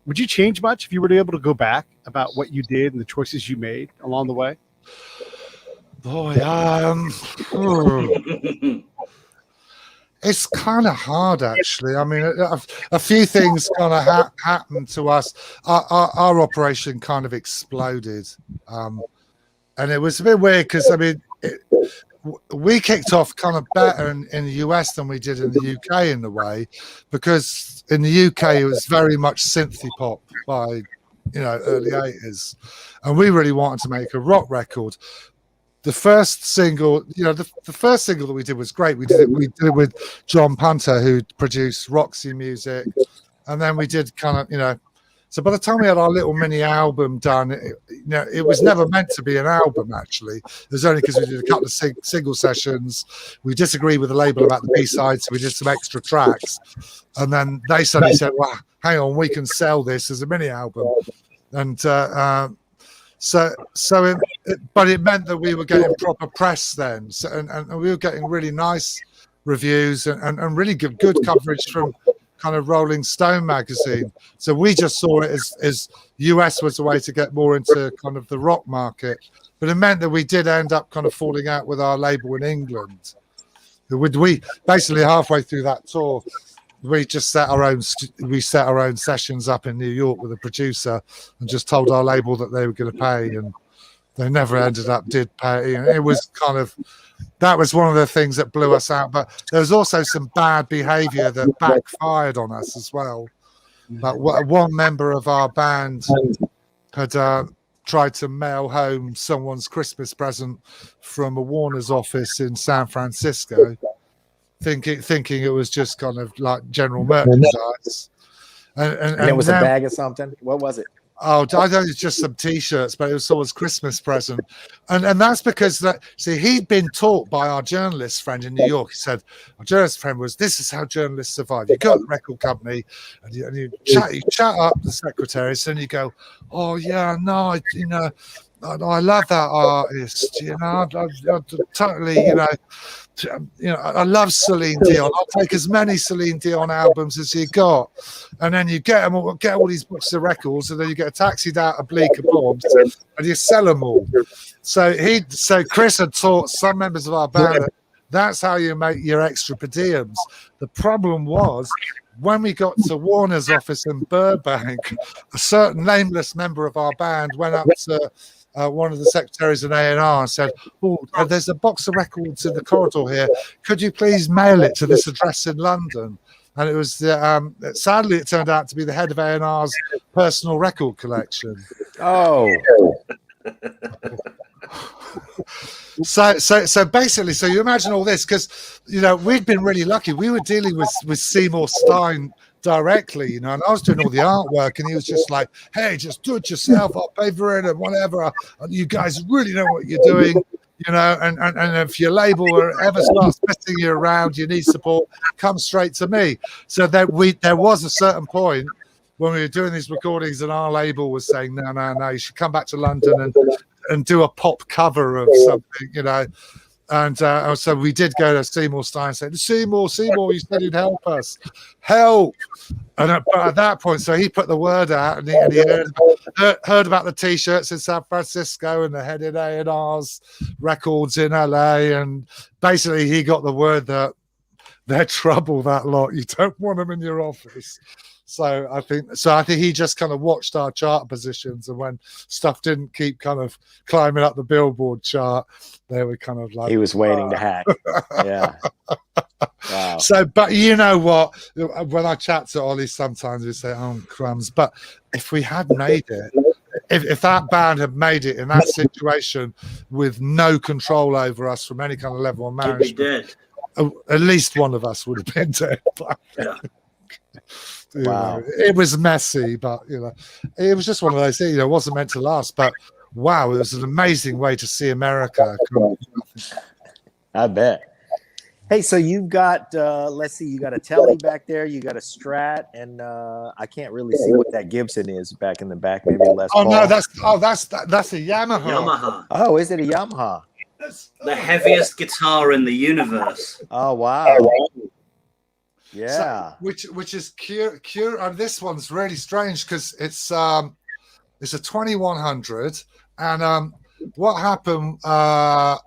Would you change much if you were able to go back about what you did and the choices you made along the way? Boy, it's kind of hard, actually. I mean, a few things kind of happened to us. Our operation kind of exploded. And it was a bit weird because, I mean, we kicked off kind of better in the US than we did in the UK in a way, because in the UK it was very much synthy pop by, early 80s. And we really wanted to make a rock record. The first single, the first single that we did was great. We did it with John Punter, who produced Roxy Music, and then we did kind of, So by the time we had our little mini album done, it was never meant to be an album. Actually, it was only because we did a couple of single sessions. We disagreed with the label about the B-sides, so we did some extra tracks, and then they suddenly said, "Well, hang on, we can sell this as a mini album," and. But it meant that we were getting proper press then, and we were getting really nice reviews and really good coverage from kind of Rolling Stone magazine. So we just saw it as US was a way to get more into kind of the rock market, but it meant that we did end up kind of falling out with our label in England. We basically halfway through that tour, we just set our own sessions up in New York with a producer and just told our label that they were going to pay, and they never did pay. And it was that was one of the things that blew us out. But there was also some bad behavior that backfired on us as well. Like one member of our band had tried to mail home someone's Christmas present from a Warner's office in San Francisco, thinking it was just kind of like general merchandise. And it was a bag of something. What was it? Oh, I don't know, it's just some T-shirts, but it was someone's Christmas present. And that's because, he'd been taught by our journalist friend in New York. He said, our journalist friend this is how journalists survive. You go to the record company and you chat up the secretaries, and you go, oh, yeah, no, I love that artist, I totally, I love Celine Dion. I'll take as many Celine Dion albums as you got, and then you get all these books of records, and then you get taxied out of Bleecker Bob's, and you sell them all. So Chris had taught some members of our band that's how you make your extra per diems. The problem was, when we got to Warner's office in Burbank, a certain nameless member of our band went up to one of the secretaries in A&R and said, oh, there's a box of records in the corridor here. Could you please mail it to this address in London? And it was, sadly, it turned out to be the head of A&R's personal record collection. Oh. So basically, so you imagine all this, because, we'd been really lucky. We were dealing with Seymour Stein directly, and I was doing all the artwork, and he was just like, hey, just do it yourself, I'll pay for it and whatever, you guys really know what you're doing, and if your label ever starts messing you around, you need support, come straight to me. So there was a certain point when we were doing these recordings and our label was saying, no, you should come back to London and do a pop cover of something, And so we did go to Seymour Stein and say, Seymour, you said you'd help us. Help. And but at that point, so he put the word out, and he heard about the T-shirts in San Francisco and the headed A&R's records in LA. And basically he got the word that they're trouble, that lot. You don't want them in your office. So I think he just kind of watched our chart positions, and when stuff didn't keep kind of climbing up the Billboard chart, they were kind of like, he was waiting to hack. Yeah. Wow. So, but you know what? When I chat to Ollie, sometimes we say, "Oh crumbs!" But if we had made it, if that band had made it in that situation with no control over us from any kind of level of management, at least one of us would have been dead. Yeah. Wow. It was messy, but it was just one of those things. It wasn't meant to last, but wow, it was an amazing way to see America. I bet. Hey, so you've got let's see, you got a Telly back there, you got a Strat, and I can't really see what that Gibson is back in the back. Maybe Les Paul. No, that's a Yamaha. Oh, is it a Yamaha? The heaviest guitar in the universe. Oh wow. Yeah. So, which is cure. This one's really strange because it's a 2100, and what happened? I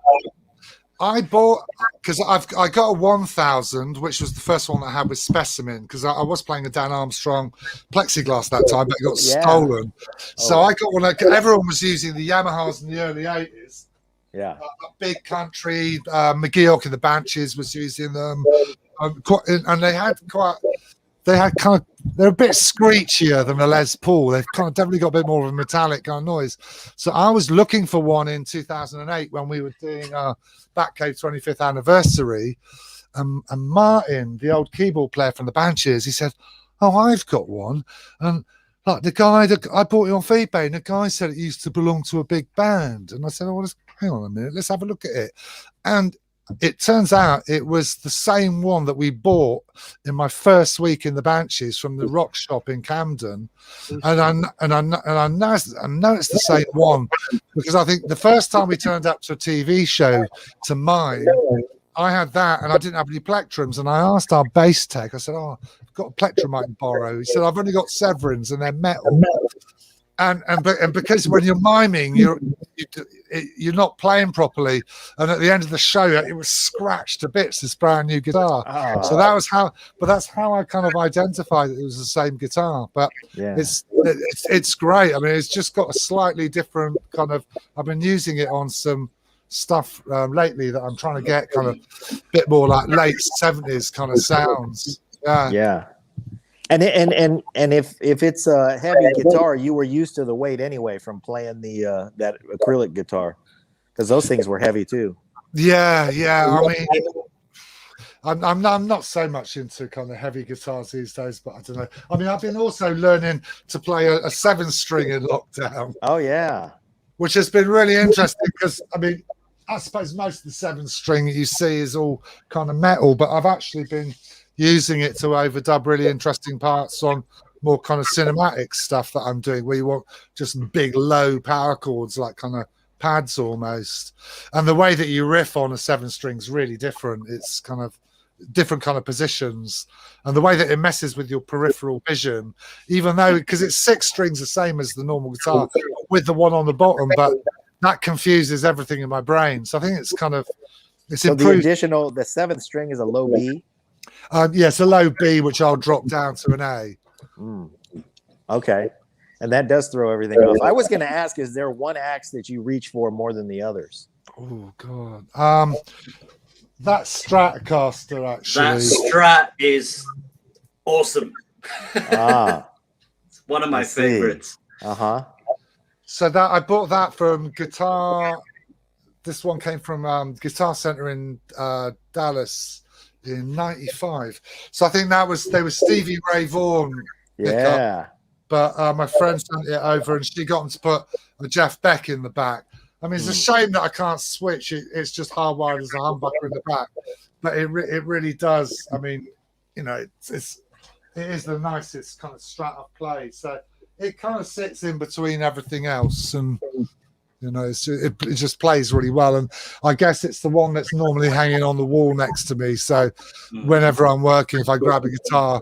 bought, because I got a 1000, which was the first one I had with Specimen, because I was playing a Dan Armstrong plexiglass that time, but it got stolen. So I got one. Everyone was using the Yamahas in the early 80s. Yeah. Big Country, McGeoch and the Banshees was using them. And they're a bit screechier than a Les Paul. They've kind of definitely got a bit more of a metallic kind of noise. So I was looking for one in 2008 when we were doing our Batcave 25th anniversary. And Martin, the old keyboard player from the Banshees, he said, "Oh, I've got one." And like the guy that I bought it off eBay, and the guy said it used to belong to a big band. And I said, "Oh, hang on a minute, let's have a look at it." And it turns out it was the same one that we bought in my first week in the Banshees from the rock shop in Camden, and I know it's the same one because I think the first time we turned up to a TV show to mine, I had that and I didn't have any plectrums, and I asked our bass tech. I said, "Oh, I've got a plectrum I can borrow." He said, "I've only got Severins and they're metal." And because when you're miming, you're not playing properly, and at the end of the show, it was scratched to bits. This brand new guitar. Oh. So that was how. But that's how I kind of identified that it was the same guitar. But it's great. I mean, it's just got a slightly different kind of. I've been using it on some stuff lately that I'm trying to get kind of a bit more like late 70s kind of sounds. Yeah. Yeah. And if it's a heavy guitar, you were used to the weight anyway from playing the that acrylic guitar, because those things were heavy too. Yeah. I mean, I'm not so much into kind of heavy guitars these days, but I don't know. I mean, I've been also learning to play a 7-string in lockdown. Oh yeah, which has been really interesting because I mean, I suppose most of the 7-string you see is all kind of metal, but I've actually been using it to overdub really interesting parts on more kind of cinematic stuff that I'm doing, where you want just big low power chords, like kind of pads almost. And the way that you riff on a 7-string is really different. It's kind of different kind of positions, and the way that it messes with your peripheral vision, even though because it's 6 strings the same as the normal guitar with the one on the bottom, but that confuses everything in my brain. So I think it's kind of so improved. The 7th string is a low B. Yes, a low B, which I'll drop down to an A. Okay. And that does throw everything off. I was going to ask, is there one axe that you reach for more than the others? Oh, God. That Stratocaster, actually. That Strat is awesome. It's one of my favorites. Uh-huh. So that I bought that from Guitar. This one came from Guitar Center in Dallas in '95. So I think they were Stevie Ray Vaughan. Yeah. But my friend sent it over, and she got him to put a Jeff Beck in the back. I mean, it's a shame that I can't switch. It's just hardwired as a humbucker in the back. But it really does. I mean, you know, it is the nicest kind of Strat I've played. So it kind of sits in between everything else, and You know, it just plays really well, and I guess it's the one that's normally hanging on the wall next to me. So whenever I'm working, if I grab a guitar,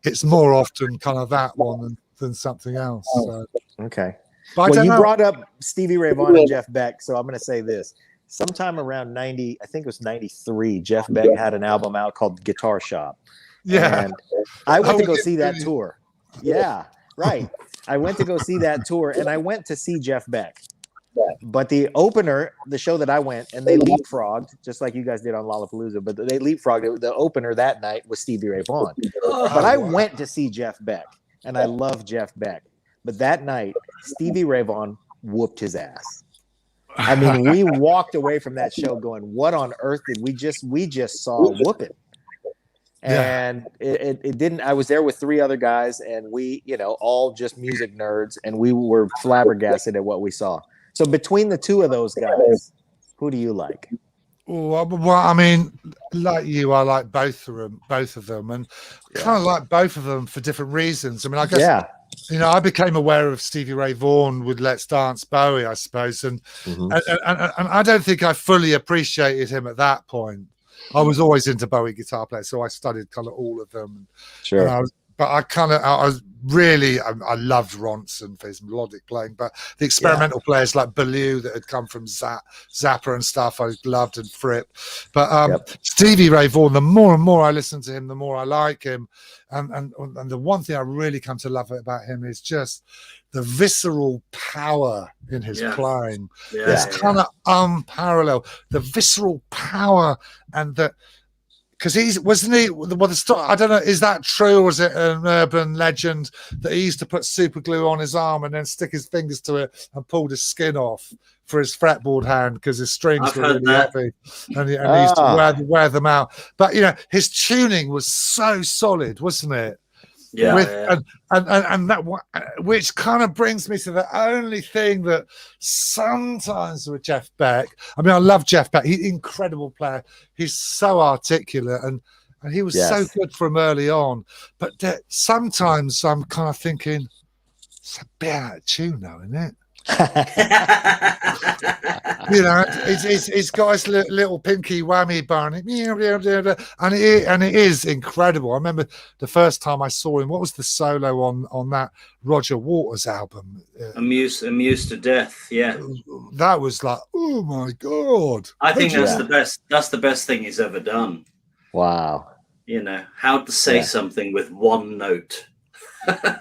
it's more often kind of that one than something else. So. Okay. But well, you brought up Stevie Ray Vaughan and Jeff Beck, so I'm going to say this. Sometime around 90, I think it was 93, Jeff Beck had an album out called Guitar Shop. Yeah. And I went to go see that tour. Yeah, right. I went to go see that tour, and I went to see Jeff Beck. But the opener, the show that I went, and they leapfrogged, just like you guys did on Lollapalooza, but they leapfrogged. The opener that night was Stevie Ray Vaughan. But I went to see Jeff Beck, and I love Jeff Beck. But that night, Stevie Ray Vaughan whooped his ass. I mean, we walked away from that show going, what on earth did we just saw whooping? And it didn't. I was there with 3 other guys, and we, all just music nerds, and we were flabbergasted at what we saw. So between the 2 of those guys, who do you like? Well, I mean, like you, I like both of them, and kind of like both of them for different reasons. I mean, I guess I became aware of Stevie Ray Vaughan with Let's Dance Bowie, I suppose, and I don't think I fully appreciated him at that point. I was always into Bowie guitar players, so I studied kind of all of them. Sure. I loved Ronson for his melodic playing, but the experimental players like Ballou that had come from Zappa and stuff, I loved, and Fripp. But Stevie Ray Vaughan, the more and more I listen to him, the more I like him. And the one thing I really come to love about him is just the visceral power in his playing. It's kind of unparalleled. The visceral power, and the because I don't know, is that true, or is it an urban legend that he used to put super glue on his arm and then stick his fingers to it and pulled his skin off for his fretboard hand because his strings were really heavy, and he used to wear them out. But his tuning was so solid, wasn't it? And that, which kind of brings me to the only thing that sometimes with Jeff Beck, I mean, I love Jeff Beck. He's an incredible player. He's so articulate, and he was so good from early on. But sometimes I'm kind of thinking, it's a bit out of tune now, isn't it? He's got his little pinky whammy bar, and it is incredible. I remember the first time I saw him. What was the solo on that Roger Waters album? Amused to Death. Yeah, that was like, oh my god! I think that's the best. That's the best thing he's ever done. Wow. How to say something with one note. But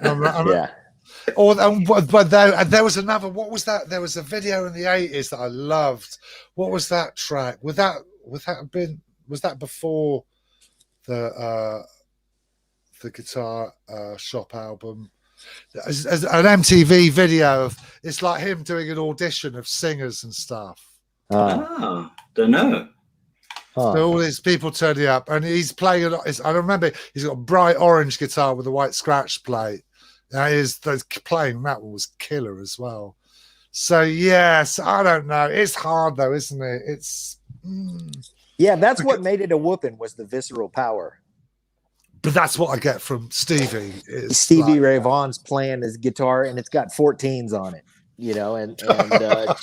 there was another. What was that? There was a video in the 80s that I loved. What was that track? Was that before the Guitar Shop album? As an MTV video of, it's like him doing an audition of singers and stuff. Don't know. So all these people turning up, and he's playing a lot. I remember he's got a bright orange guitar with a white scratch plate. Playing that one was killer as well. So yes, I don't know. It's hard though, isn't it? It's that's what made it a whooping, was the visceral power. But that's what I get from Stevie. Stevie Ray Vaughan's playing his guitar, and it's got 14s on it, and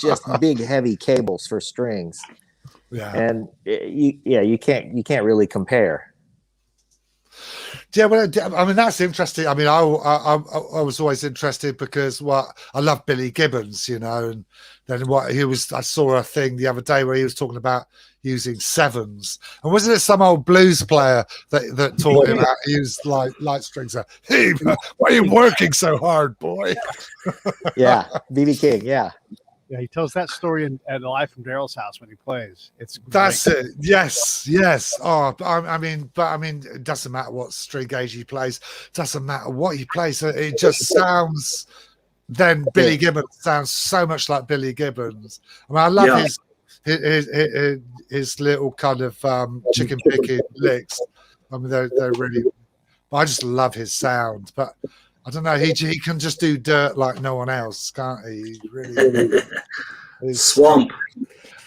just big heavy cables for strings. Yeah, and you can't really compare. Yeah, well, I mean, that's interesting. I mean, I was always interested because I love Billy Gibbons, and then I saw a thing the other day where he was talking about using sevens, and wasn't it some old blues player that taught him how to use light strings? Hey, why are you working so hard, boy? B.B. King, Yeah, he tells that story in Live from Daryl's House when he plays. That's great. It. Yes. Oh, I mean, it doesn't matter what string gauge he plays. Doesn't matter what he plays. It just sounds. Then Billy Gibbons sounds so much like Billy Gibbons. I mean, I love his little kind of chicken picking licks. I mean, they're really. I just love his sound, but. I don't know. He can just do dirt like no one else, can't he? He really swamp.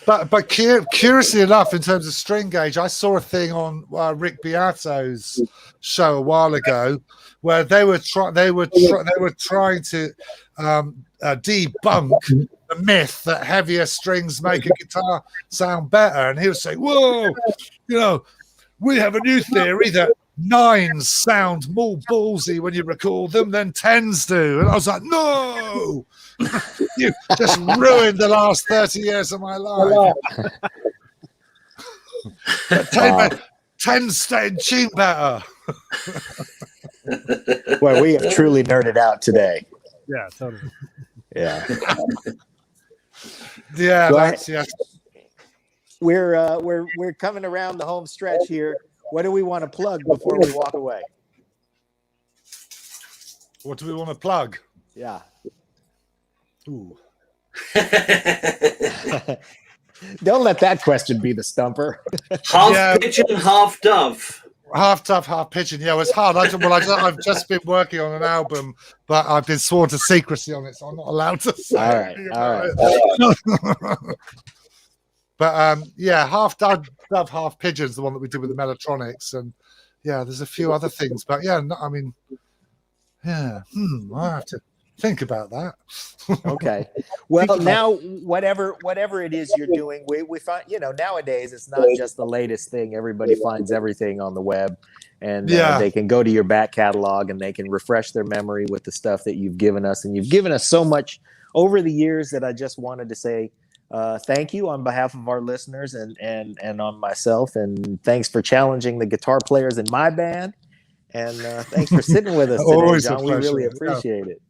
But curiously enough, in terms of string gauge, I saw a thing on Rick Beato's show a while ago where they were trying to debunk the myth that heavier strings make a guitar sound better, and he was saying, "Whoa, we have a new theory that 9s sound more ballsy when you record them than 10s do." And I was like, "No, you just ruined the last 30 years of my life." 10s stay in tune better. Well, we have truly nerded out today. Yeah, totally. Yeah. Yeah, that's We're coming around the home stretch here. What do we want to plug before we walk away? What do we want to plug? Yeah. Ooh. Don't let that question be the stumper. Half pigeon, half dove. Half dove, half pigeon. Yeah, it's hard. I've just been working on an album, but I've been sworn to secrecy on it, so I'm not allowed to say. All right. But half dove, half pigeon's the one that we did with the Mellotronics, and there's a few other things, but I'll have to think about that. Okay. Well, now whatever it is you're doing, we find nowadays it's not just the latest thing. Everybody finds everything on the web, and they can go to your back catalog and they can refresh their memory with the stuff that you've given us, and you've given us so much over the years that I just wanted to say thank you on behalf of our listeners and on myself, and thanks for challenging the guitar players in my band, and thanks for sitting with us today, Jon. We really appreciate it.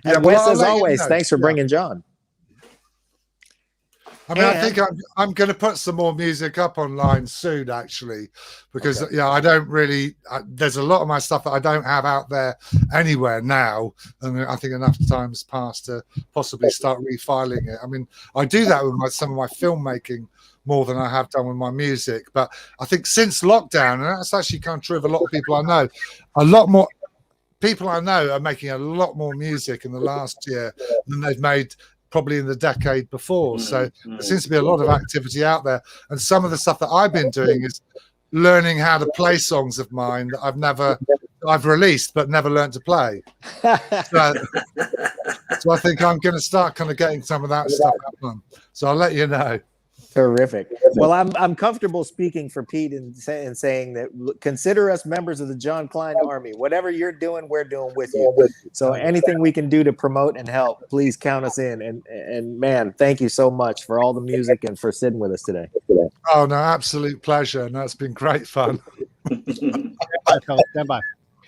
And Wes, as always, thanks for bringing Jon. I think I'm going to put some more music up online soon, actually, because I don't really. There's a lot of my stuff that I don't have out there anywhere now, and I think enough time's passed to possibly start refiling it. I mean, I do that with some of my filmmaking more than I have done with my music, but I think since lockdown, and that's actually kind of true of a lot of people I know, a lot more people I know are making a lot more music in the last year than they've made probably in the decade before. So there seems to be a lot of activity out there. And some of the stuff that I've been doing is learning how to play songs of mine that I've released but never learned to play. So I think I'm going to start kind of getting some of that stuff on. So I'll let you know. Terrific. Well, I'm comfortable speaking for Pete and saying that consider us members of the Jon Klein Army. Whatever you're doing, we're doing with you. So anything we can do to promote and help, please count us in. And man, thank you so much for all the music and for sitting with us today. Oh, no, absolute pleasure. No, it's been great fun. Stand by.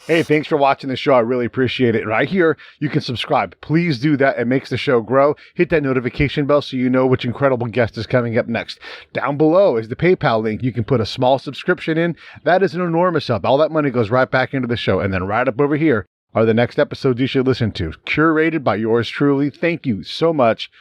Hey, thanks for watching the show. I really appreciate it. Right here, you can subscribe. Please do that. It makes the show grow. Hit that notification bell so you know which incredible guest is coming up next. Down below is the PayPal link. You can put a small subscription in. That is an enormous help. All that money goes right back into the show. And then right up over here are the next episodes you should listen to, curated by yours truly. Thank you so much